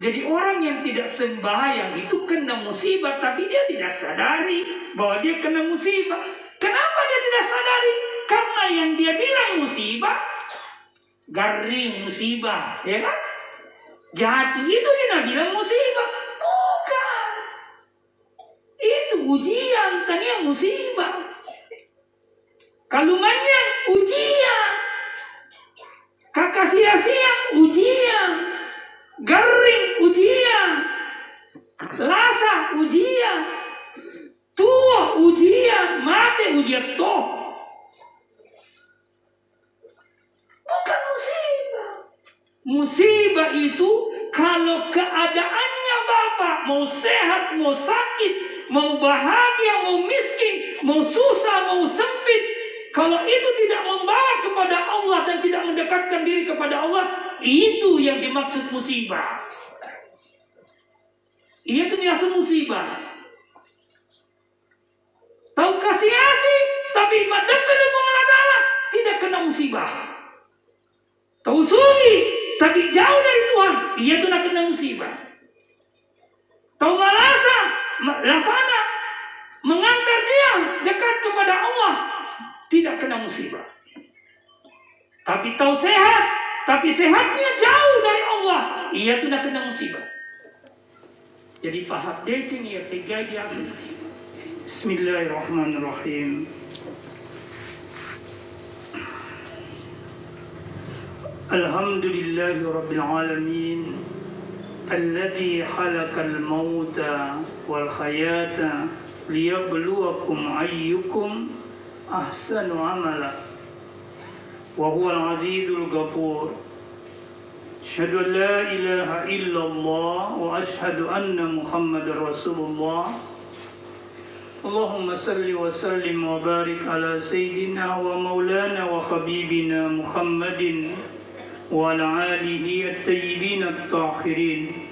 Jadi orang yang tidak sembahyang itu kena musibah, tapi dia tidak sadari bahwa dia kena musibah. Kenapa dia tidak sadari? Karena yang dia bilang musibah, garing musibah, ya kan? Jatuh itu dia bilang musibah. Bukan. Itu ujian, tanya musibah. Kalumannya ujian. Kakak sia-sia ujian. Garing ujian. Lasa ujian. Tua ujian. Mati ujian toh. Bukan musibah. Musibah itu kalau keadaannya Bapak mau sehat, mau sakit, mau bahagia, mau miskin, mau susah, mau sempit, kalau itu tidak membawa kepada Allah dan tidak mendekatkan diri kepada Allah, itu yang dimaksud musibah. Itu niasa musibah. Tahu kasih asih, tapi madam belum mengenal tidak kena musibah. Tahu sunyi, tapi jauh dari Tuhan, ia tu nak kena musibah. Tahu lasana, mengantar dia dekat kepada Allah, tidak kena musibah. Tapi tahu sehat, tapi sehatnya jauh dari Allah, ia tu nak kena musibah. Jadi faham dia sini ya, tiga dia musibah. Bismillahirrahmanirrahim. Alhamdulillahi Rabbil Alamin Alladhi khalaqal mauta wal hayata liyabluwakum ayyukum ahsanu amala wa huwal azizul ghafur. Asyhadu an la ilaha illallah wa asyhadu anna Muhammadar Rasulullah. Allahumma salli wa sallim wa barik ala sayyidina wa maulana wa habibina Muhammadin wa ala alihi at-tayyibin at-tahirin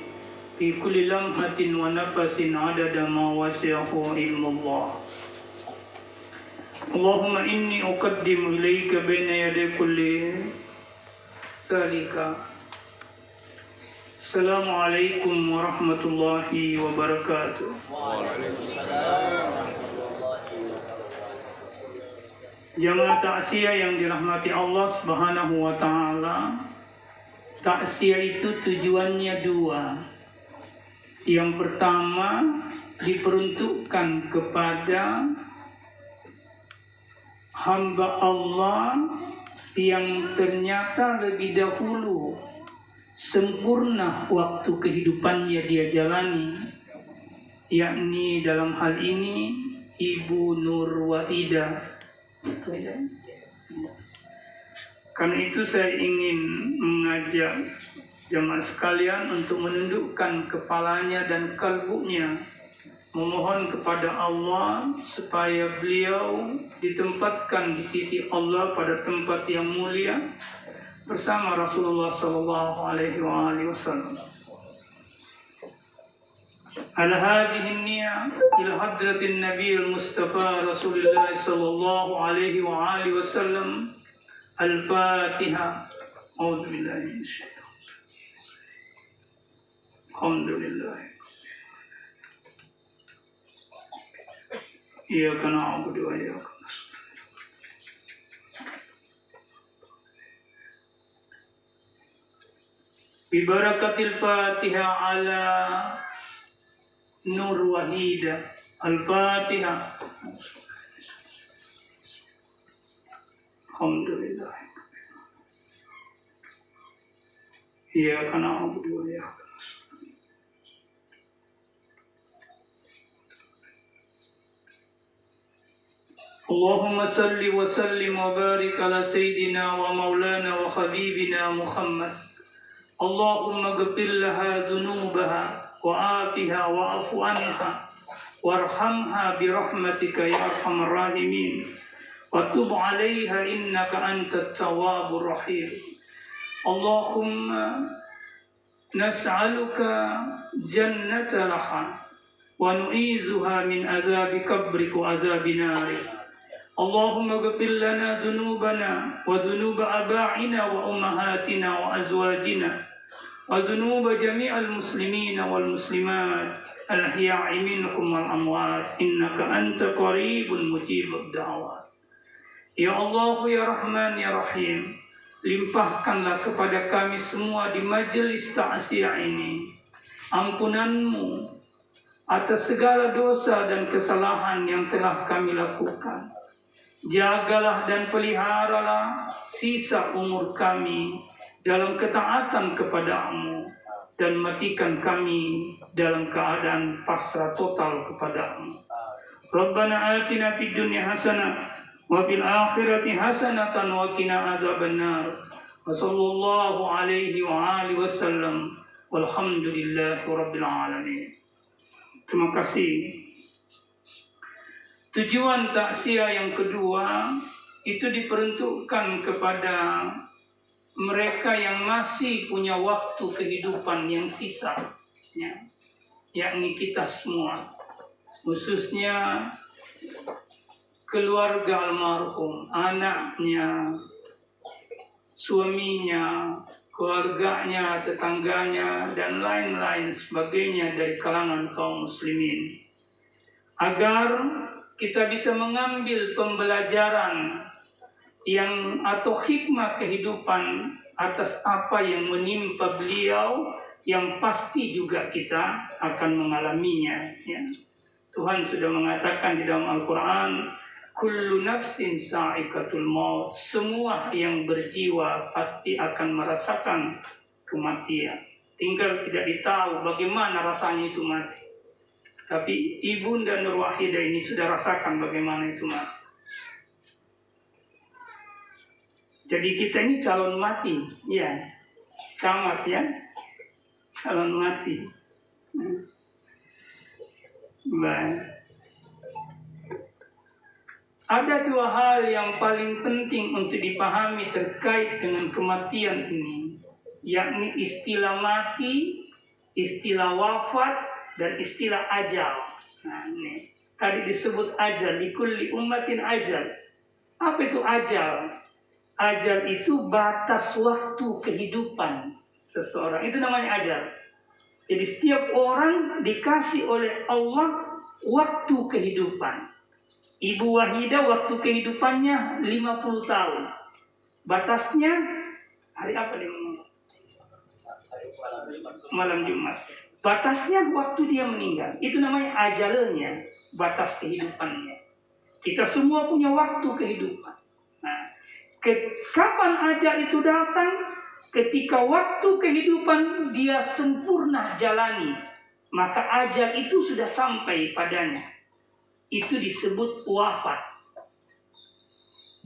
fi kulli lamhatin wa nafasin adada ma wasi'ahu ilmullah. Allahumma inni uqaddimu ilayka baina yaday kulli dhalika. Assalamualaikum warahmatullahi wabarakatuh. Jamaah takziah yang dirahmati Allah Subhanahu wa taala. Takziah itu tujuannya dua. Yang pertama diperuntukkan kepada hamba Allah yang ternyata lebih dahulu sempurna waktu kehidupannya dia jalani, yakni dalam hal ini Ibu Nur Wahida. Karena itu saya ingin mengajak jemaah sekalian untuk menundukkan kepalanya dan kalbunya, memohon kepada Allah supaya beliau ditempatkan di sisi Allah pada tempat yang mulia bersama Rasulullah sallallahu alaihi wasallam. Ala hadhihi an-niyya ila hadratin nabiyil mustafa Rasulullah sallallahu alaihi wasallam. Al-Fatiha. A'udzu billahi minasyaitonir rajim. Alhamdulillah. Iyyaka na'budu wa iyyaka Bibarakatil Fatiha ala Nur Wahida. Al-Fatiha. Alhamdulillah. Iyyaka na'budu wa iyyaka nasta'in. Allahumma salli wa sallim wa barik ala sayyidina wa maulana wa habibina Muhammad. Allahumma ghfir laha dhunubaha wa afiha wa afu anha warhamha bi rahmatika ya arhamar rahimin wa tub 'alaiha innaka antat tawwabur rahim. Allahumma nas'aluka jannata laha wa nu'izuha min adzabi qabrik wa adzabi narik. Allahumma ghfir lana dhunubana wa dhunuba aba'ina wa ummahatina wa azwajina وذنوب جميع المسلمين والمسلمات الأحياء منكم والأموات إنك أنت قريب مجيب الدعوات. Ya Allah, ya Rahman, ya Rahim, limpahkanlah kepada kami semua di majelis ta'ziah ini ampunanmu atas segala dosa dan kesalahan yang telah kami lakukan. Jagalah dan peliharalah sisa umur kami dalam ketaatan kepadamu dan matikan kami dalam keadaan pasrah total kepadamu. Rabbana atina fid dunya hasanah wa fil akhirati hasanatan wa qina adzabannar. Wa sallallahu alaihi wa alihi wasallam. Walhamdulillahi rabbil alamin. Terima kasih. Tujuan takziah yang kedua itu diperuntukkan kepada mereka yang masih punya waktu kehidupan yang sisa, ya, yakni kita semua, khususnya keluarga almarhum, anaknya, suaminya, keluarganya, tetangganya, dan lain-lain sebagainya dari kalangan kaum muslimin, agar kita bisa mengambil pembelajaran yang atau hikmah kehidupan atas apa yang menimpa beliau, yang pasti juga kita akan mengalaminya, ya. Tuhan sudah mengatakan di dalam Al-Quran, kullu nafsin sa'iqatul maut, semua yang berjiwa pasti akan merasakan kematian. Tinggal tidak ditahu bagaimana rasanya itu mati. Tapi Ibunda Nur Wahidah ini sudah rasakan bagaimana itu mati. Jadi kita ini calon mati, ya, camat, ya, calon mati. Baik. Ada dua hal yang paling penting untuk dipahami terkait dengan kematian ini, yakni istilah mati, istilah wafat, dan istilah ajal. Nah, ini tadi disebut ajal, likulli ummatin ajal. Apa itu ajal? Ajal itu batas waktu kehidupan seseorang. Itu namanya ajal. Jadi setiap orang dikasih oleh Allah waktu kehidupan. Ibu Wahidah waktu kehidupannya 50 tahun. Batasnya hari apa dia? Malam Jumat. Batasnya waktu dia meninggal. Itu namanya ajalnya, batas kehidupannya. Kita semua punya waktu kehidupan. Nah, kapan ajal itu datang? Ketika waktu kehidupan dia sempurna jalani, maka ajal itu sudah sampai padanya. Itu disebut wafat.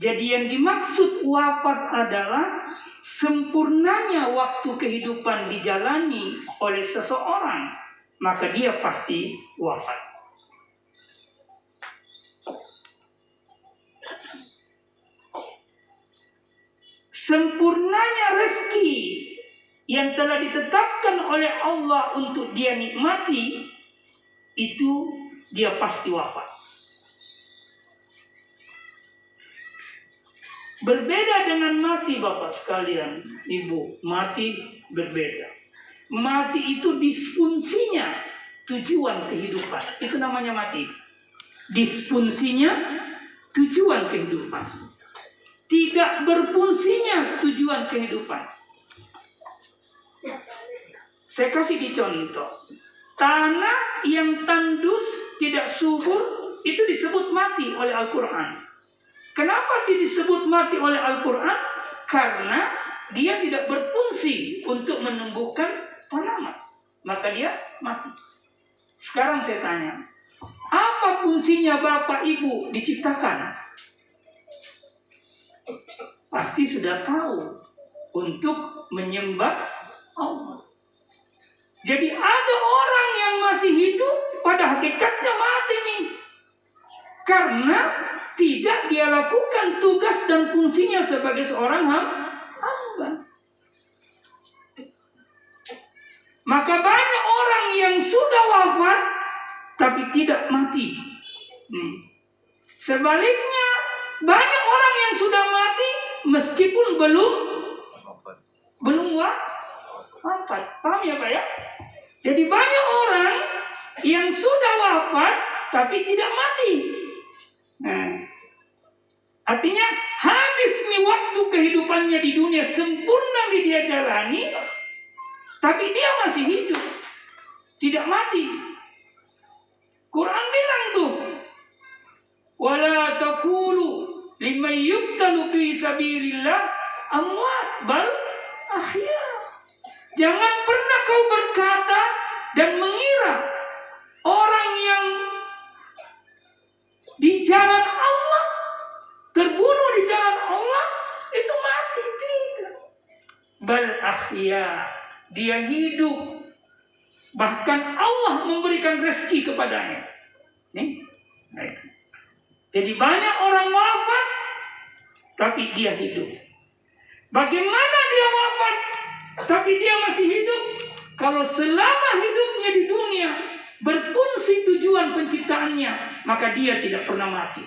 Jadi yang dimaksud wafat adalah sempurnanya waktu kehidupan dijalani oleh seseorang, maka dia pasti wafat. Sempurnanya rezeki yang telah ditetapkan oleh Allah untuk dia nikmati, itu dia pasti wafat. Berbeda dengan mati, Bapak sekalian, Ibu. Mati berbeda. Mati itu disfungsinya tujuan kehidupan. Itu namanya mati. Disfungsinya tujuan kehidupan. Tidak berfungsinya tujuan kehidupan. Saya kasih di contoh. Tanah yang tandus, tidak subur, itu disebut mati oleh Al-Quran. Kenapa disebut mati oleh Al-Quran? Karena dia tidak berfungsi untuk menumbuhkan tanaman. Maka dia mati. Sekarang saya tanya, apa fungsinya Bapak Ibu diciptakan? Pasti sudah tahu, untuk menyembah Allah. Jadi ada orang yang masih hidup, pada hakikatnya mati nih. Karena tidak dia lakukan tugas dan fungsinya sebagai seorang hamba. Maka banyak orang yang sudah wafat tapi tidak mati. Sebaliknya, banyak orang yang sudah mati meskipun belum wafat. Paham ya Pak ya? Jadi banyak orang yang sudah wafat tapi tidak mati. Nah, artinya habis waktu kehidupannya di dunia sempurna dia jalani, tapi dia masih hidup, tidak mati. Quran bilang tuh, wala taqulu liman yuqtalu fi sabilillah amwat bal ahya. Jangan pernah kau berkata dan mengira orang yang di jalan Allah, terbunuh di jalan Allah itu mati. Tidak. Bal ahya, dia hidup. Bahkan Allah memberikan rezeki kepadanya. Nih. Jadi banyak orang wafat tapi dia hidup. Bagaimana dia wafat tapi dia masih hidup? Kalau selama hidupnya di dunia berfungsi tujuan penciptaannya, maka dia tidak pernah mati.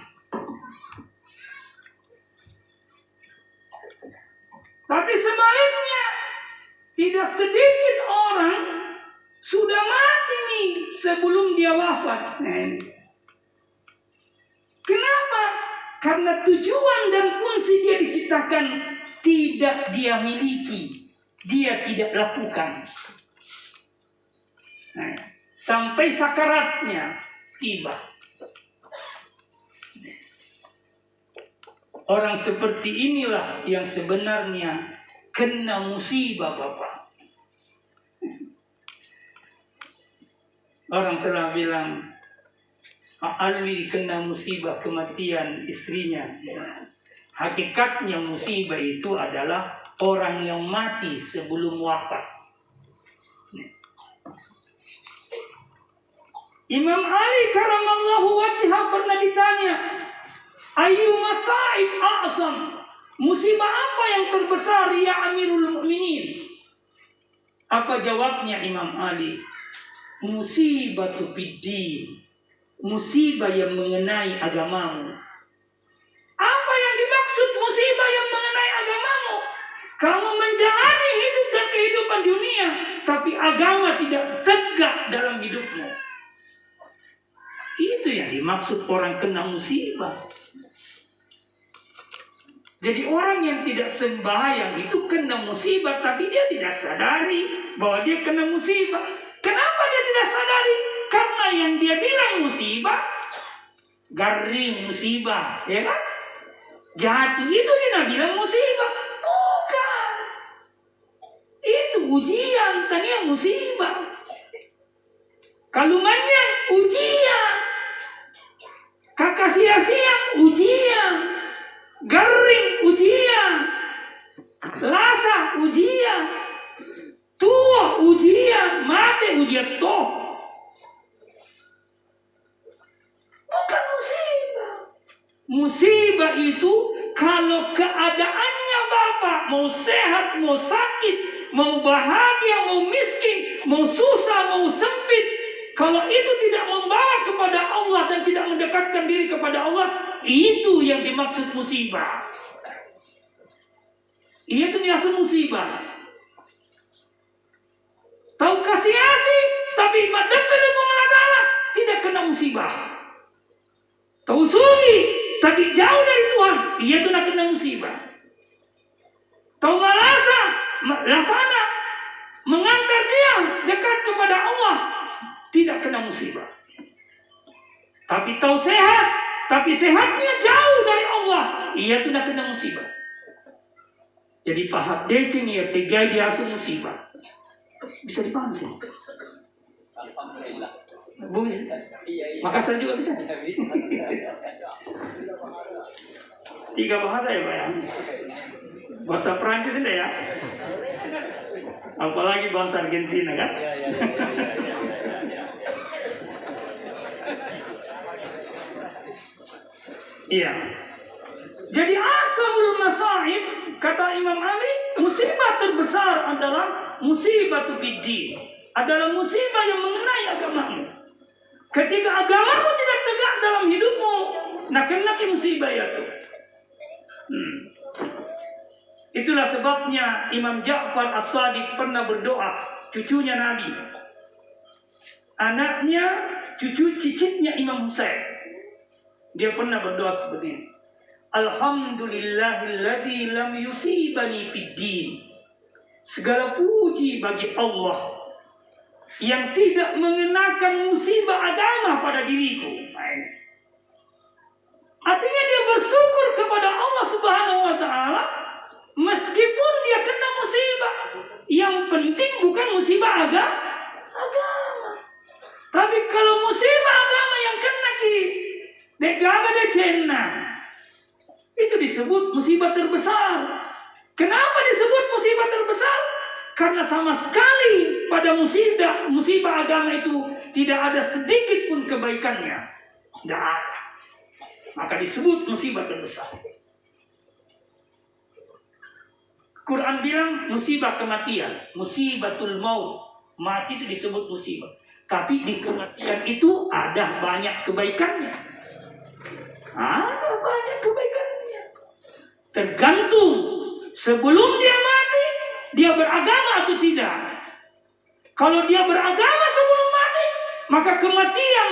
Tapi sebaliknya, tidak sedikit orang sudah mati nih sebelum dia wafat. Kenapa? Karena tujuan dan fungsi dia diciptakan tidak dia miliki, dia tidak lakukan. Sampai sakaratnya tiba. Orang seperti inilah yang sebenarnya kena musibah, Bapak. Orang selalu bilang, Alwi kena musibah kematian istrinya. Hakikatnya musibah itu adalah orang yang mati sebelum wafat. Imam Ali karamallahu wajhah pernah ditanya, ayu masaib a'zam, musibah apa yang terbesar ya Amirul Mukminin? Apa jawabnya Imam Ali? Musibatu fiddin, musibah yang mengenai agamamu. Apa yang dimaksud musibah yang mengenai agamamu? Kamu menjalani hidup dan kehidupan dunia, tapi agama tidak tegak dalam hidupmu. Itu yang dimaksud orang kena musibah. Jadi orang yang tidak sembahyang itu kena musibah, tapi dia tidak sadari bahwa dia kena musibah. Kenapa dia tidak sadari? Karena yang dia bilang musibah, garing musibah, ya kan? Jatuh itu dia bilang musibah. Bukan. Itu ujian, tanya musibah. Kalumannya ujian. Kakak sia-sia ujian. Garing ujian. Lasa ujian. Tua ujian, mati ujian toh. Bukan musibah. Musibah itu kalau keadaannya Bapak mau sehat, mau sakit, mau bahagia, mau miskin, mau susah, mau sempit, kalau itu tidak membawa kepada Allah dan tidak mendekatkan diri kepada Allah, itu yang dimaksud musibah. Itu dimaksud musibah. Tahu kasih asih, tapi madam belum mengatakan tidak kena musibah. Tahu sunyi, tapi jauh dari Tuhan, ia itu nak kena musibah. Tahu lasana, mengantar dia dekat kepada Allah, tidak kena musibah. Tapi tahu sehat, tapi sehatnya jauh dari Allah, ia itu nak kena musibah. Jadi paham decing ya tiga dia asal musibah. Bisa dipahami sih? Makassar juga bisa. Tiga bahasa ya Pak ya. Bahasa Perancis ini ya. Apalagi bahasa Argentina kan. Iya. Jadi asabul masaib, kata Imam Ali, musibah terbesar adalah musibah fiddin, adalah musibah yang mengenai agamamu. Ketika agamamu tidak tegak dalam hidupmu, nak kena musibah itu. Itulah sebabnya Imam Ja'far As-Shadiq pernah berdoa, cucunya Nabi, anaknya, cucu cicitnya Imam Husain. Dia pernah berdoa seperti ini. Alhamdulillahilladzi lam yusibani fid din. Segala puji bagi Allah yang tidak mengenakan musibah agama pada diriku. Artinya dia bersyukur kepada Allah Subhanahu wa taala meskipun dia kena musibah. Yang penting bukan musibah agama. Tapi kalau musibah agama yang kena de cena, itu disebut musibah terbesar. Kenapa disebut musibah terbesar? Karena sama sekali pada musibah agama itu tidak ada sedikit pun kebaikannya. Tidak ada. Maka disebut musibah terbesar. Quran bilang musibah kematian, musibatul maut. Mati itu disebut musibah. Tapi di kematian itu ada banyak kebaikannya. Ada banyak kebaikannya. Tergantung sebelum dia mati, dia beragama atau tidak. Kalau dia beragama sebelum mati, maka kematian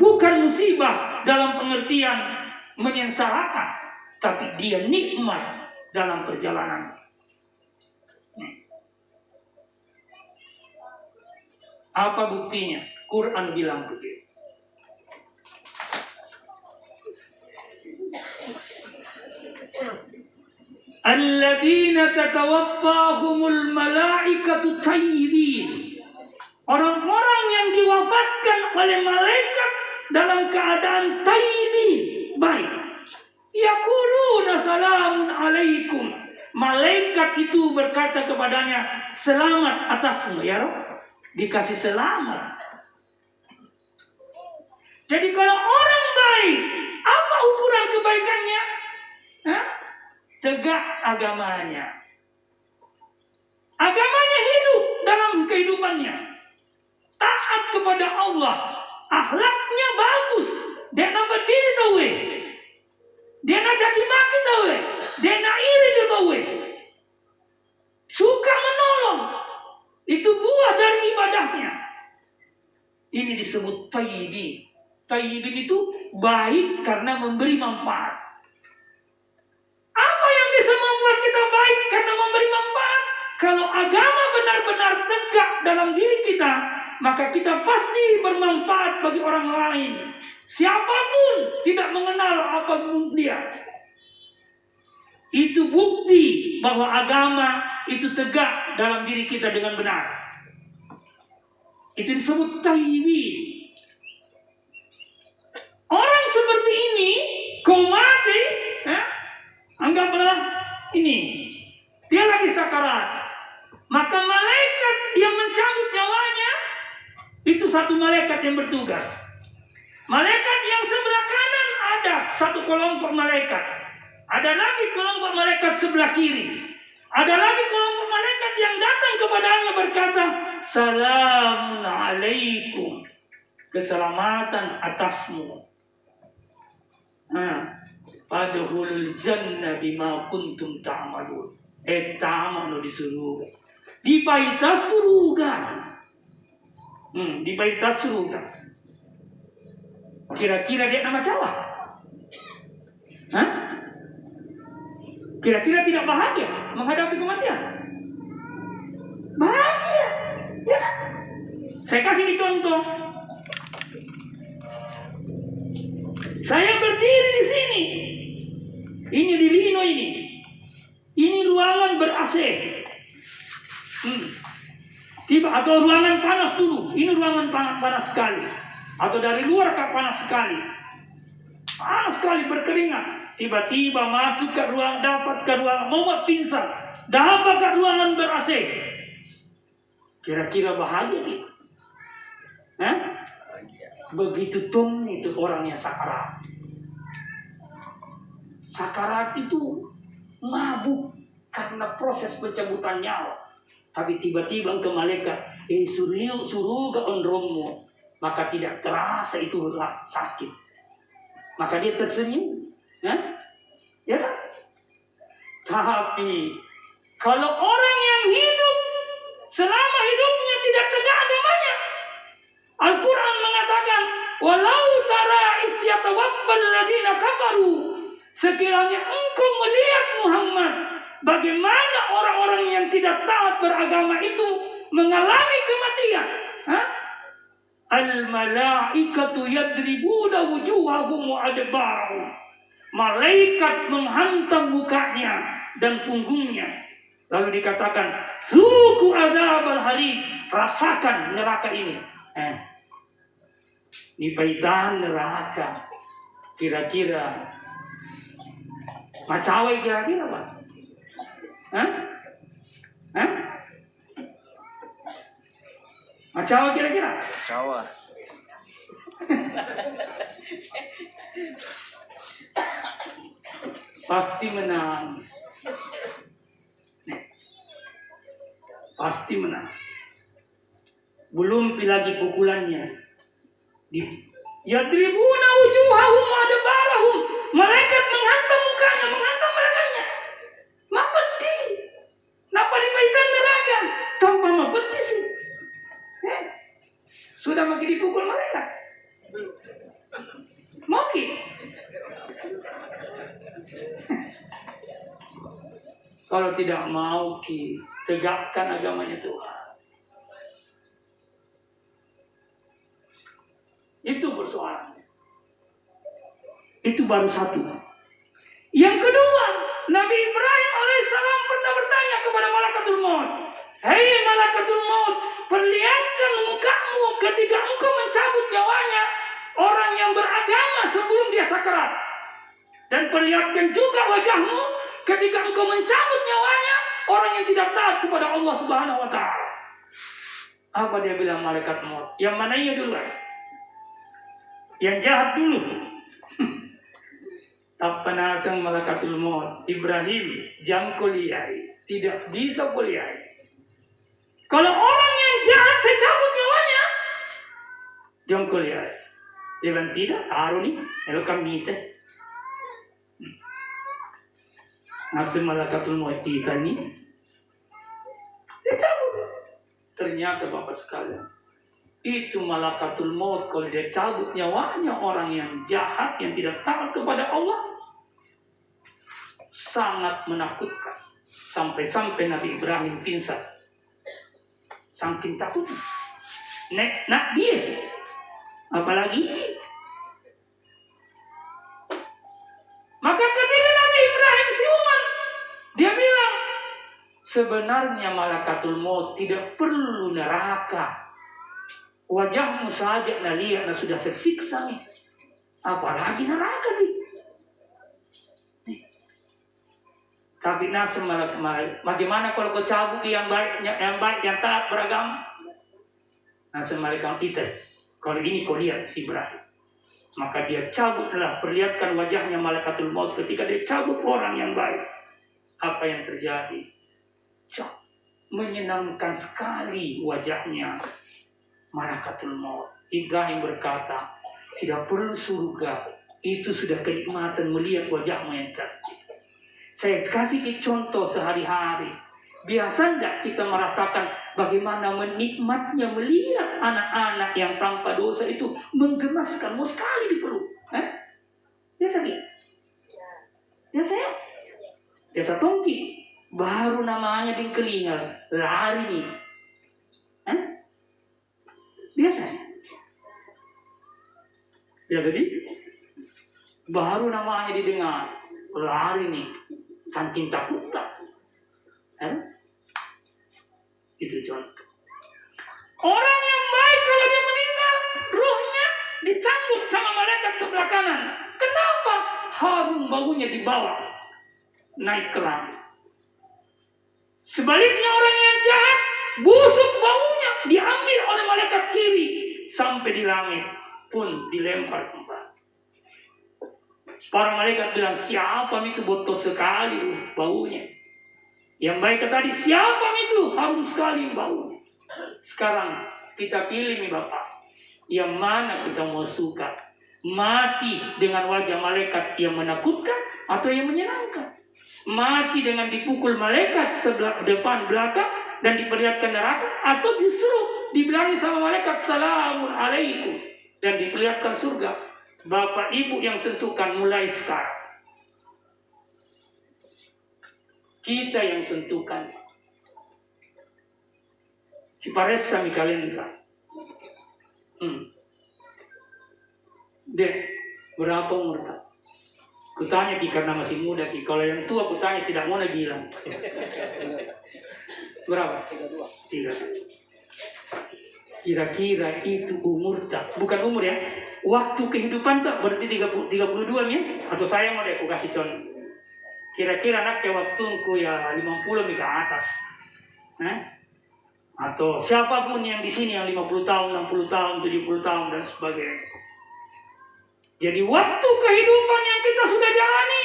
bukan musibah dalam pengertian menyengsarakan, tapi dia nikmat dalam perjalanan. Apa buktinya? Quran bilang begitu. Alladzina tatawaffahumul malaikatu tayyibin. Orang-orang yang diwafatkan oleh malaikat dalam keadaan tayyibin, baik. Yaquluna salamun alaikum. Malaikat itu berkata kepadanya, selamat atasmu ya Rabb. Dikasih selamat. Jadi kalau orang baik, apa ukuran kebaikannya? Tegak agamanya. Agamanya hidup dalam kehidupannya. Taat kepada Allah. Akhlaknya bagus. Dia nak berdiri tahu. Dia nak caci maki tahu. Dia nak iri dia tahu. Suka menolong. Itu buah dari ibadahnya. Ini disebut tayyibin. Tayyibin itu baik karena memberi manfaat. Apa yang bisa membuat kita baik karena memberi manfaat? Kalau agama benar-benar tegak dalam diri kita, maka kita pasti bermanfaat bagi orang lain. Siapapun tidak mengenal apapun dia. Itu bukti bahwa agama itu tegak dalam diri kita dengan benar. Itu disebut tayyibin. Orang seperti ini, kau mati, anggaplah ini, dia lagi sakarat. Maka malaikat yang mencabut nyawanya, itu satu malaikat yang bertugas. Malaikat yang sebelah kanan ada satu kelompok malaikat. Ada lagi kelompok malaikat sebelah kiri. Ada lagi kelompok malaikat yang datang kepadanya berkata, salamun alaikum. Keselamatan atasmu. Padahulul jannah bima kuntum ta'amalun. Ta'amalu di surga. Di baitas surga. Di baitas surga. Kira-kira dia nama Jawa? Kira-kira tidak bahagia menghadapi kematian? Bahagia, ya. Saya kasih contoh. Saya berdiri di sini. Ini di Lino ini. Ini ruangan ber-AC. Atau ruangan panas dulu. Ini ruangan panas sekali. Atau dari luar panas sekali. Panas sekali berkeringat. Tiba-tiba masuk ke ruang, dapat ke ruang, mau pingsan. Dapat ke ruangan ber-AC. Kira-kira bahagia gitu? Begitu pun itu orangnya sakarat. Sakarat itu mabuk karena proses pencabutan nyawa. Tapi tiba-tiba ke malaikat, suruh ke onrommu. Maka tidak terasa itu sakit. Maka dia tersenyum. Ya kan? Tapi Kalau orang yang hidup selama hidupnya tidak tegak agamanya, Al-Quran mengatakan, walau tara isyatawaffal ladina kafaru, sekiranya engkau melihat Muhammad, bagaimana orang-orang yang tidak taat beragama itu mengalami kematian. Al-malaikatu yadribuna wujuhahum wa adbarahum. Malaikat menghantam mukanya dan punggungnya. Lalu dikatakan, zuku adzabal hariq, rasakan neraka ini. Ini paitan neraka. Kira-kira macawai kira-kira apa? Macawai kira-kira? Macawai. Pasti menang. Pasti menang. Belum lagi pukulannya. Yadribuna wujuhahum wa adbarahum. Malaikat menghantam mukanya, menghantam belakangnya. Mapeti. Napa dipaitan neraka? Tanpa mapeti sih. Sudah makin dipukul malaikat. Maki. Kalau tidak mau tegakkan agamanya Tuhan. Itu persoalannya. Itu baru satu. Yang kedua, Nabi Ibrahim alaihissalam pernah bertanya kepada Malakatul Maut, hei Malakatul Maut, perlihatkan mukamu ketika engkau mencabut nyawanya orang yang beragama sebelum dia sakarat. Dan perlihatkan juga wajahmu ketika engkau mencabut nyawanya orang yang tidak taat kepada Allah Subhanahu wa Ta'ala. Apa dia bilang malaikat maut? Yang mana ia duluan? Yang jahat dulu. Tapanasang malakatul maut. Ibrahim jam kuliah tidak bisa kuliah. Kalau orang yang jahat saya cabut nyawanya, jam kuliah. Dia bilang tidak, taruh nih, kalau kami teh. Nasi malakatul maut kita nih, dia cabut. Ternyata Bapak sekalian, itu malakatul maut kalau dia cabut nyawanya orang yang jahat, yang tidak taat kepada Allah, sangat menakutkan. Sampai-sampai Nabi Ibrahim pingsan. Saking takutnya. Nak dia. Apalagi ini. Maka ketika Nabi Ibrahim siuman, dia bilang, sebenarnya malakatul maut tidak perlu neraka. Wajahmu saja lihat sudah tersiksa nih. Apalagi neraka nih. Tapi nasi malaikat, bagaimana kalau kau cabut yang baik, yang taat beragama? Nasi malaikat kita, kalau ini kau lihat Ibrahim, maka dia cabutlah, perlihatkan wajahnya malakatul maut ketika dia cabut orang yang baik. Apa yang terjadi? Menyenangkan sekali wajahnya malakatul maut. Ibrahim berkata, tidak perlu surga, itu sudah kenikmatan melihat wajahmu yang cantik. Saya kasih contoh sehari-hari. Biasa enggak kita merasakan bagaimana menikmatnya melihat anak-anak yang tanpa dosa itu menggemaskan sekali di perut. Biasa gitu? Biasa ya? Biasa tongki. Baru namanya di kelingar, lari nih. Biasa ya? Biasa di? Baru namanya didengar, lari nih. Saking takutnya. Itu contoh. Orang yang baik kalau dia meninggal, ruhnya disambut sama malaikat sebelah kanan. Kenapa? Harum baunya dibawa naik ke langit. Sebaliknya orang yang jahat, busuk baunya diambil oleh malaikat kiri sampai di langit pun dilempar kembali. Para malaikat bilang, siapa itu botol sekali baunya. Yang baik tadi, siapa itu harum sekali baunya. Sekarang kita pilih nih Bapak, yang mana kita mau suka? Mati dengan wajah malaikat yang menakutkan atau yang menyenangkan? mati dengan dipukul malaikat sebelah depan belakang dan diperlihatkan neraka, atau justru dibilangi sama malaikat salamun alaikum dan diperlihatkan surga. Bapak ibu yang tentukan mulai sekarang. Kita yang tentukan. Si paressa mi kalenta. Dek, berapa umur tak? Kutanya Ki karena masih muda Ki. Kalau yang tua kutanya tidak mau bilang. Berapa? 32. Kira-kira itu umur tak? Bukan umur ya. Waktu kehidupan tak berarti 32 ya? Atau saya mau deh aku kasih contoh. Kira-kira anaknya waktuku ya 50 ke atas. Atau siapapun yang di sini yang 50 tahun, 60 tahun, 70 tahun dan sebagainya. Jadi waktu kehidupan yang kita sudah jalani,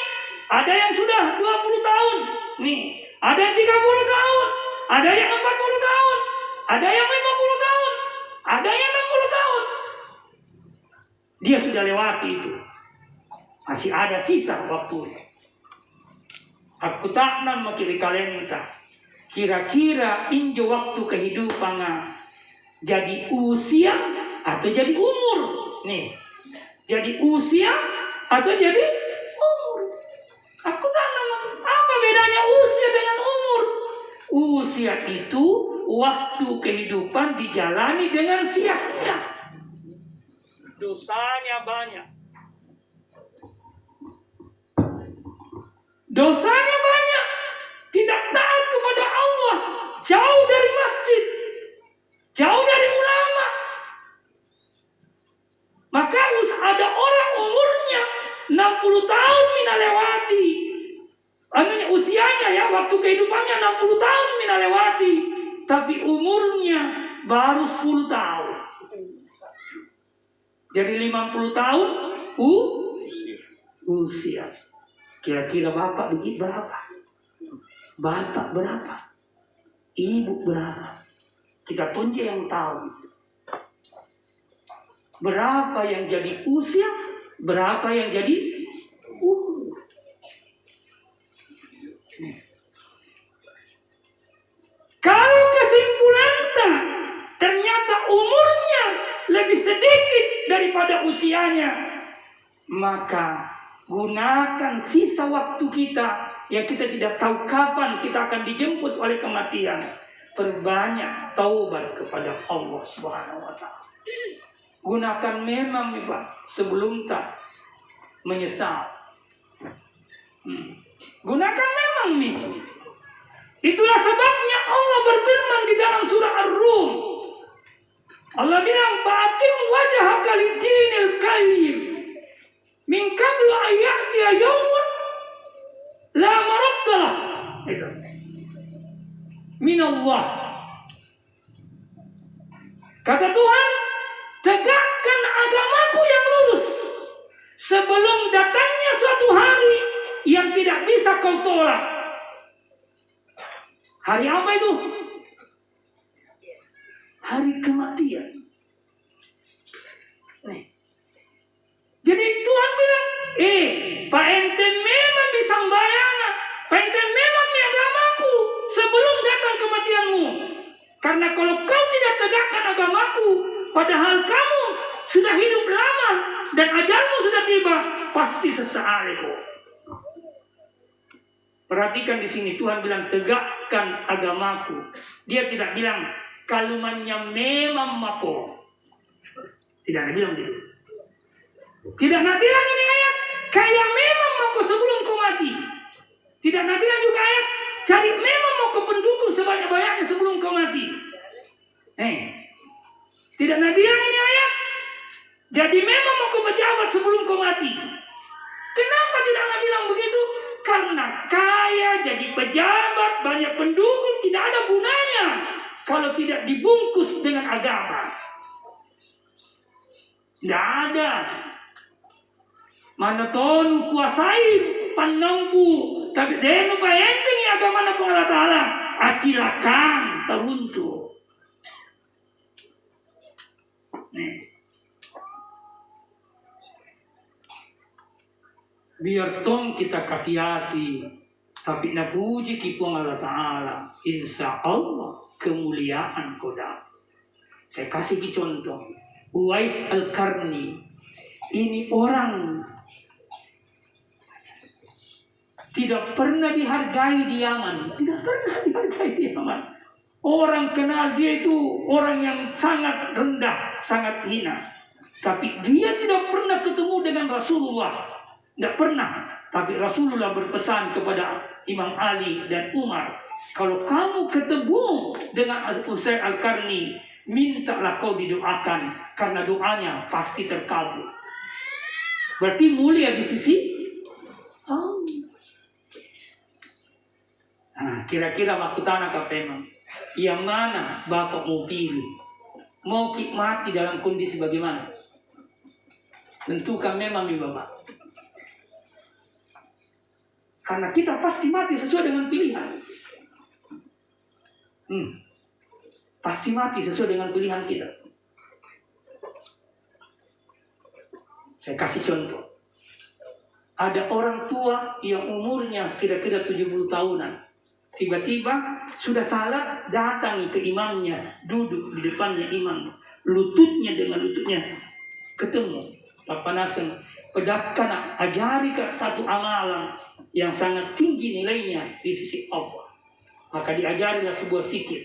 ada yang sudah 20 tahun, nih, ada yang 30 tahun, ada yang 40 tahun, ada yang 50 tahun, ada yang 60 tahun. Dia sudah lewati itu. Masih ada sisa waktunya. Aku tak nama kiri kalenta. Kira-kira injo waktu kehidupan jadi usia atau jadi umur. Nih. Jadi usia atau jadi umur. Aku tak nama. Apa bedanya usia dengan umur? Usia itu waktu kehidupan dijalani dengan sia-sia. Dosanya banyak. Dosanya banyak. Tidak taat kepada Allah. Jauh dari masjid. Jauh dari ulama. Maka ada orang umurnya 60 tahun mina lewati. Usianya ya, waktu kehidupannya 60 tahun mina lewati. Tapi umurnya baru 10 tahun. Jadi 50 tahun usia. Kira-kira bapak begitu berapa? Bapak berapa? Ibu berapa? Kita pun yang tahu. Berapa yang jadi usia, berapa yang jadi umur. Kalau kesimpulannya ternyata umurnya lebih sedikit daripada usianya, maka gunakan sisa waktu kita yang kita tidak tahu kapan kita akan dijemput oleh kematian. Perbanyak taubat kepada Allah Subhanahu wa Ta'ala. Gunakan memang nih Pak, sebelum tak menyesal. Gunakan memang nih. Itulah sebabnya Allah berfirman di dalam surah Ar-Rum. Allah bilang, "Fa'atim wajhaka lid-dinil qayyim min qablu an ya'tiya yawmun la maradda lah." Itu. Min Allah. Kata Tuhan, tegakkan agamaku yang lurus sebelum datangnya suatu hari yang tidak bisa kau tolak. Hari apa itu? Hari kematian. Nih. Jadi Tuhan bilang, Pak ente memang bisa membayangkan, Pak ente memang agamaku sebelum datang kematianmu. Karena kalau kau tidak tegakkan agamaku, padahal kamu sudah hidup lama dan ajalmu sudah tiba, pasti sesaat itu. Perhatikan di sini Tuhan bilang tegakkan agamaku. Dia tidak bilang kalumannya memang mako. Tidak ada bilang gitu. Tidak ada bilang ini ayat kayak memang mako sebelum kau mati. Tidak ada bilang juga ayat cari memang mako pendukung sebanyak-banyaknya sebelum kau mati. Tidak ada bilang ini ayat jadi memang mako pejabat sebelum kau mati. Kenapa tidak ada bilang begitu? Karena kaya jadi pejabat, banyak pendukung tidak ada gunanya kalau tidak dibungkus dengan agama. Tidak ada. Mana ton kuasai panampu, tapi denu pa enteng agama na Allah Taala acilakan teruntuh. Nih. Biar tong kita kasih Tapi napuji kipuang Allah Ta'ala, insya Allah kemuliaan koda. Saya kasih contoh, Uwais Al-Qarni, ini orang tidak pernah dihargai di Yaman, tidak pernah dihargai di Yaman. Orang kenal dia itu orang yang sangat rendah, sangat hina. Tapi dia tidak pernah ketemu dengan Rasulullah, tidak pernah. Tapi Rasulullah berpesan kepada Imam Ali dan Umar, kalau kamu ketemu dengan Uwais Al-Qarni, mintalah kau didoakan, karena doanya pasti terkabul. Berarti mulia di sisi Allah. Nah, kira-kira waktu tanah kapemang, yang mana Bapak mau pilih? Mau mati dalam kondisi bagaimana? Tentukan memang nih Bapak. Karena kita pasti mati sesuai dengan pilihan. Pasti mati sesuai dengan pilihan kita. Saya kasih contoh. Ada orang tua yang umurnya kira-kira 70 tahunan. Tiba-tiba sudah salat, datang ke imamnya, duduk di depannya imam, lututnya dengan lututnya ketemu. Papa Nasem, pedakkan, ajari satu amalan yang sangat tinggi nilainya di sisi Allah. Maka diajarilah sebuah zikir.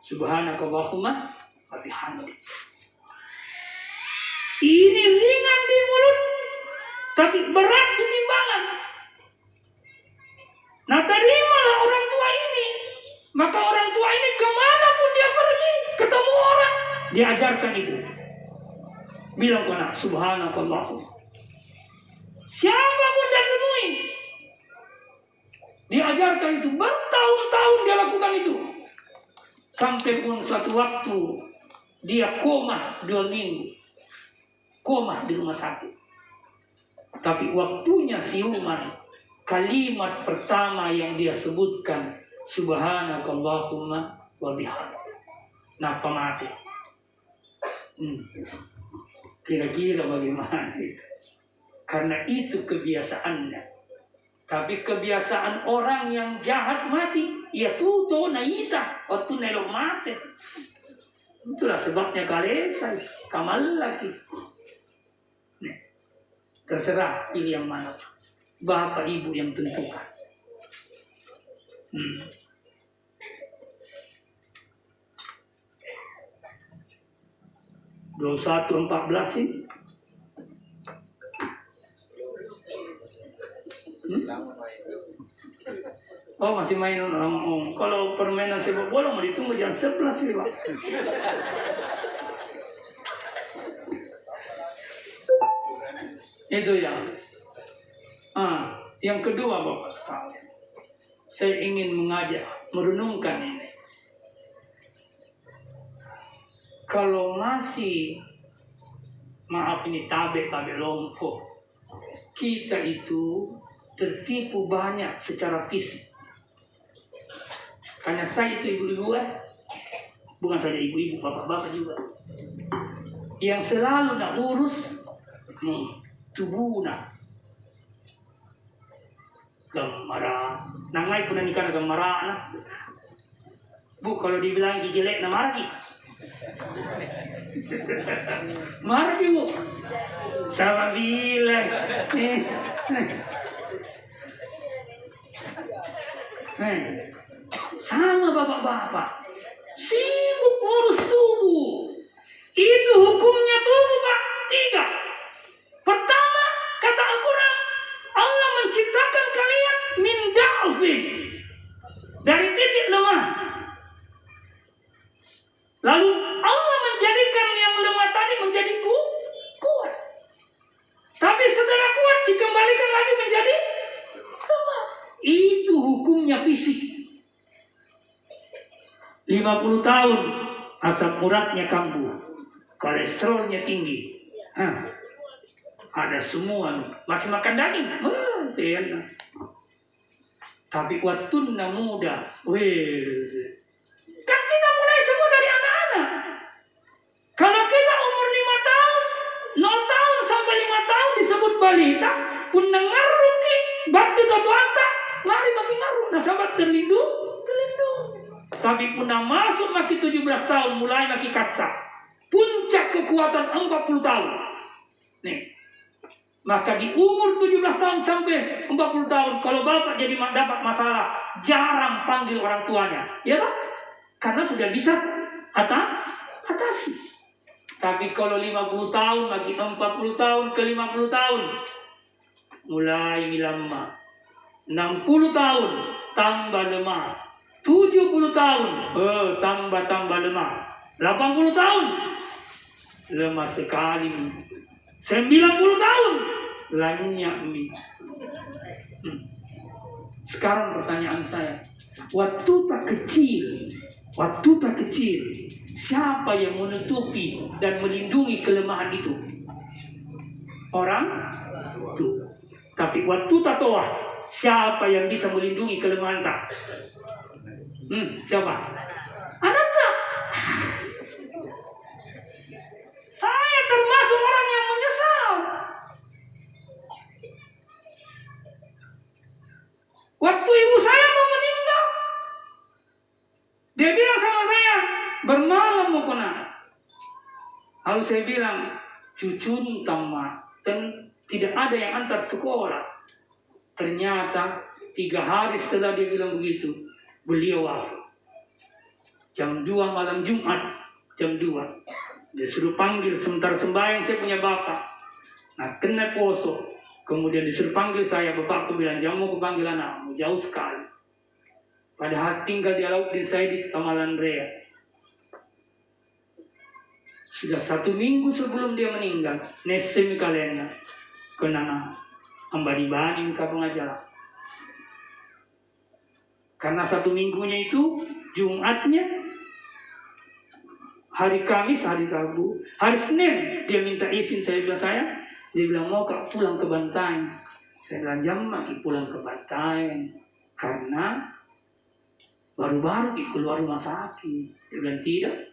Subhanakallahumma wa bihamdik. Ini ringan di mulut, tapi berat di timbangan. Nah, terimalah orang tua ini. Maka orang tua ini kemanapun dia pergi, ketemu orang, diajarkan itu. Bilang kena subhanakallah. Siapapun dia temui, diajarkan itu. Bertahun-tahun dia lakukan itu. Sampai pun suatu waktu, dia koma 2 minggu. Koma di rumah sakit. Tapi waktunya siuman, kalimat pertama yang dia sebutkan, subhanakallahumma wa bihamdik. Napa mati? Kira-kira bagaimana itu? Karena itu kebiasaannya. Tapi kebiasaan orang yang jahat mati, ya tuto naita waktu nelok mati. Itulah sebabnya kalesai, kamal lagi. Terserah pilih yang mana. Bapak ibu yang tentukan. 21:14 ini. Oh, masih main orang. Kalau permainan sepak bola mau ditunggu jam 11 nih, Pak. Itu yang kedua Bapak sekalian, saya ingin mengajak merenungkan ini. Kalau masih, maaf ini tabe lompo, kita itu tertipu banyak secara fisik. Karena saya itu ibu-ibu, bukan saja ibu-ibu, bapak-bapak juga, yang selalu nak urus tubuhnya. Gamara, nangai pun nikah gamara na. Bu, kalau dibilang jelek na marah. Marah Bu. Sama bilang. Sama bapak-bapak. Sibuk urus tubuh. Itu hukumnya tubuh, Pak. 3. Pertama, kata Al-Quran, Allah menciptakan kalian min da'ufin, dari titik lemah. Lalu Allah menjadikan yang lemah tadi menjadi kuat. Tapi setelah kuat dikembalikan lagi menjadi lemah. Itu hukumnya fisik. 50 tahun asam uratnya kambuh, kolesterolnya tinggi. Ada semua, masih makan daging, enak. Tapi waktunya muda, kan kita mulai semua dari anak-anak. Kalau kita umur 5 tahun, 0 tahun sampai 5 tahun disebut balita, pun dengar ruki, bakti toto anta, mari makin ngaruh. Nah sahabat terlindung. Tapi puna masuk makin 17 tahun mulai makin kasar. Puncak kekuatan 40 tahun. Nih. Maka di umur 17 tahun sampai 40 tahun, kalau bapak jadi dapat masalah, jarang panggil orang tuanya. Ya kan? Karena sudah bisa atasi. Tapi kalau 50 tahun, lagi 40 tahun ke 50 tahun, mulai lemah. 60 tahun, tambah lemah. 70 tahun, tambah lemah. 80 tahun, lemah sekali. 90 tahun, lanyak nih. Sekarang pertanyaan saya, waktu tak kecil, siapa yang menutupi dan melindungi kelemahan itu? Orang tua. Tapi waktu tak tua, siapa yang bisa melindungi kelemahan tak? Siapa? Anak tak. Saya termasuk orang yang menyesal. Waktu ibu saya mau meninggal, dia bilang sama saya, bermalam mau kena. Lalu saya bilang, cucu tamat dan tidak ada yang antar sekolah. Ternyata 3 hari setelah dia bilang begitu, beliau wafat. Jam 2 malam Jumat, jam 2. Dia suruh panggil sebentar sembahyang, saya punya bapak. Nah kena poso. Kemudian disuruh panggil saya, bapakku bilang, jangan mau kepanggil anakmu, jauh sekali. Padahal tinggal di Laut Din saya di Tamalan Rea. Sudah 1 minggu sebelum dia meninggal, nesemi kalenda, kenana, ambani-bani ke pengajaran. Karena 1 minggunya itu, Jumatnya, hari Kamis, hari Rabu, hari Senin dia minta izin. Saya bilang dia bilang mau kak pulang ke Bantaeng. Saya bilang jam lagi pulang ke Bantaeng karena baru-baru keluar rumah sakit. Dia bilang tidak.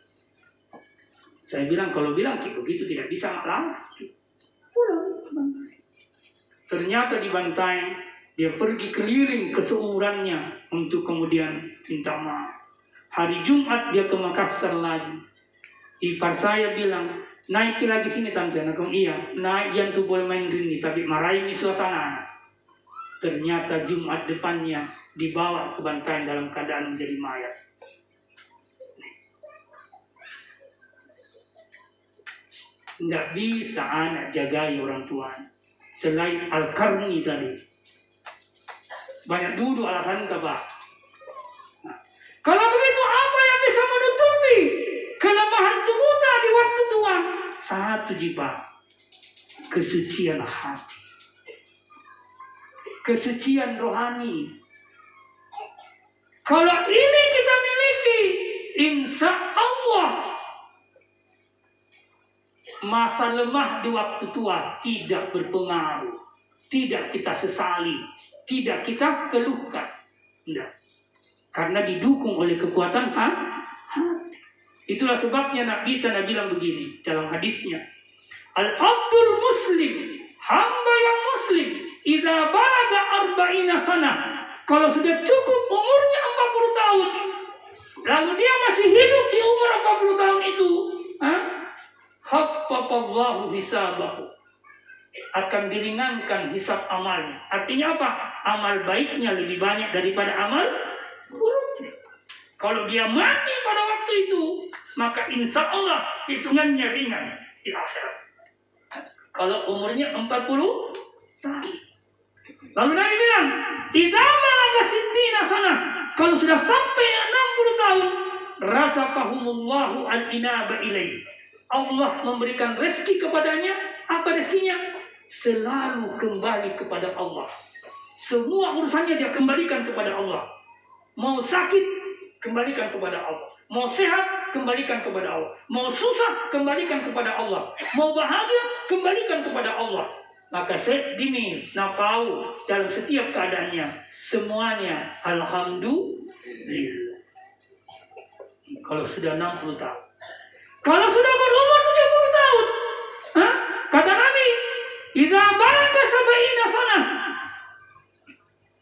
Saya bilang kalau bilang begitu tidak bisa lagi. Pulang ke Bantaeng. Ternyata di Bantaeng dia pergi keliling ke seumurannya untuk kemudian minta maaf. Hari Jumat dia ke Makassar lagi. Ipar saya bilang, naik lagi sini tante. Nah, iya, naik jangan boleh main rini, tapi marahi suasana. Ternyata Jumat depannya dibawa ke Bantaeng dalam keadaan menjadi mayat. Tidak bisa anak jagai orang tuanya. Selain Al-Karni tadi. Banyak duduk alasan itu, Pak. Nah, kalau begitu apa yang bisa menutupi kelemahan tubuh di waktu tua? 1 Pak, kesucian hati, kesucian rohani. Kalau ini kita miliki, insya Allah masa lemah di waktu tua tidak berpengaruh, tidak kita sesali, tidak kita keluhkan, tidak. Karena didukung oleh kekuatan hati. Itulah sebabnya Nabi Tanah bilang begini dalam hadisnya. Al-abdul muslim, hamba yang muslim, idza balaga arba'ina sana, kalau sudah cukup umurnya 40 tahun, lalu dia masih hidup di umur 40 tahun itu, khaffafallahu hisabahu, akan diringankan hisab amalnya. Artinya apa? Amal baiknya lebih banyak daripada amal buruknya. Kalau dia mati pada waktu itu, maka insya Allah hitungannya ringan di akhirat. Kalau umurnya 40 tahun. Lalu Nabi bilang, idza balaga sittina sana, kalau sudah sampai 60 tahun, razaqahumullahu al-inaba ilaihi. Allah memberikan rezeki kepadanya. Apa rezekinya? Selalu kembali kepada Allah. Semua urusannya dia kembalikan kepada Allah. Mau sakit, kembalikan kepada Allah. Mau sehat, kembalikan kepada Allah. Mau susah, kembalikan kepada Allah. Mau bahagia, kembalikan kepada Allah. Maka sedini nafau dalam setiap keadaannya, semuanya alhamdulillah. Kalau sudah 60 tahun. Kalau sudah berumur 70 tahun, kata Nabi, idza balaga sab'ina sana,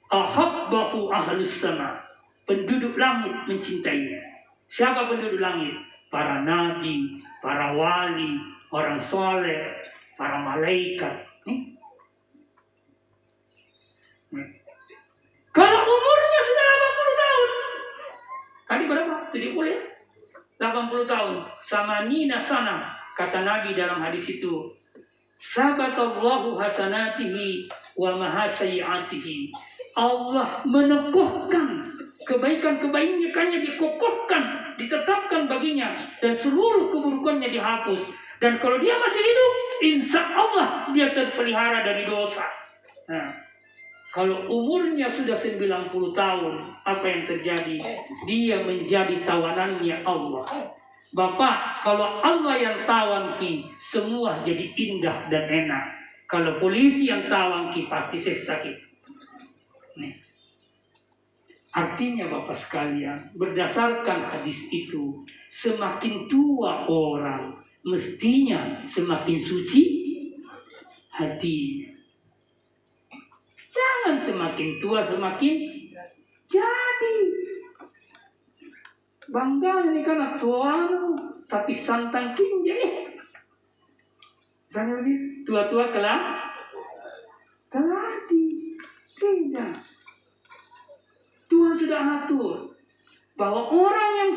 ahab ahabbahu ahlus sama. Penduduk langit mencintainya. Siapa penduduk langit? Para nabi, para wali, orang soleh, para malaikat. Kalau umurnya sudah 80 tahun. Tadi berapa? 70 ya? 80 tahun. Sama Nina sana. Kata Nabi dalam hadis itu. Sabatallahu hasanatihi wa mahasayiatihi. Allah meneguhkan kebaikan-kebaikannya, dikokohkan, ditetapkan baginya. Dan seluruh keburukannya dihapus. Dan kalau dia masih hidup, insya Allah dia terpelihara dari dosa. Nah, kalau umurnya sudah 90 tahun, apa yang terjadi? Dia menjadi tawanannya Allah. Bapak, kalau Allah yang tawanki, semua jadi indah dan enak. Kalau polisi yang tawanki, pasti sakit. Nih. Artinya Bapak sekalian, berdasarkan hadis itu, semakin tua orang, mestinya semakin suci hati. Jangan semakin tua semakin jadi. Bangga ini kan tua, tapi santan kinjai. Misalnya begitu, tua-tua keladi. Tidak. Tuhan sudah atur bahwa orang yang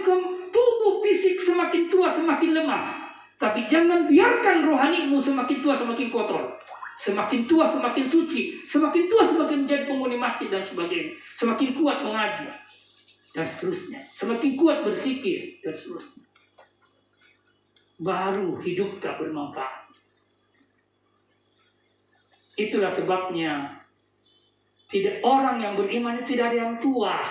tubuh fisik semakin tua semakin lemah. Tapi jangan biarkan rohanimu semakin tua semakin kotor. Semakin tua semakin suci. Semakin tua semakin jadi penghuni masjid dan sebagainya. Semakin kuat mengaji. Dan seterusnya. Semakin kuat bersikir. Dan seterusnya. Baru hidup tak bermanfaat. Itulah sebabnya. Tidak, orang yang beriman tidak ada yang tua.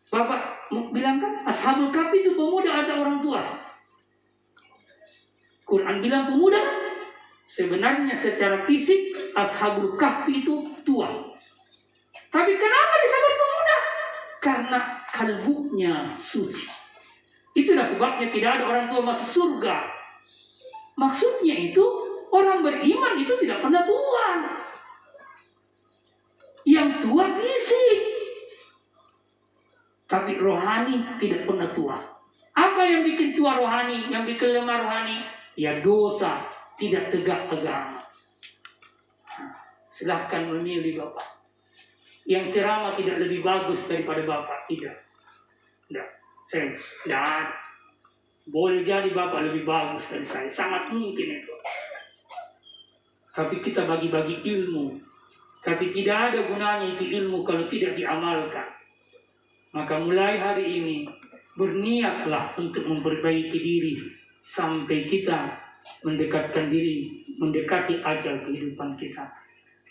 Bapak bilang kan, Ashabul Kahfi itu pemuda, ada orang tua. Quran bilang pemuda. Sebenarnya secara fisik Ashabul Kahfi itu tua. Tapi kenapa disebut pemuda? Karena kalbunya suci. Itulah sebabnya tidak ada orang tua masuk surga. Maksudnya itu orang beriman itu tidak pernah tua. Yang tua fisik, tapi rohani tidak pernah tua. Apa yang bikin tua rohani, yang bikin lemah rohani? Ya dosa, tidak tegak agama. Silahkan memilih Bapak. Yang ceramah tidak lebih bagus daripada Bapak, tidak. Tidak, saya tidak ada. Boleh jadi Bapak lebih bagus dari saya, sangat mungkin itu. Tapi kita bagi-bagi ilmu. Tapi tidak ada gunanya itu ilmu kalau tidak diamalkan. Maka mulai hari ini berniatlah untuk memperbaiki diri sampai kita mendekati ajal kehidupan kita.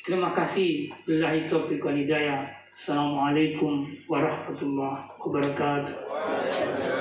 Terima kasih. Billahi taufiq wal hidayah. Assalamualaikum warahmatullahi wabarakatuh.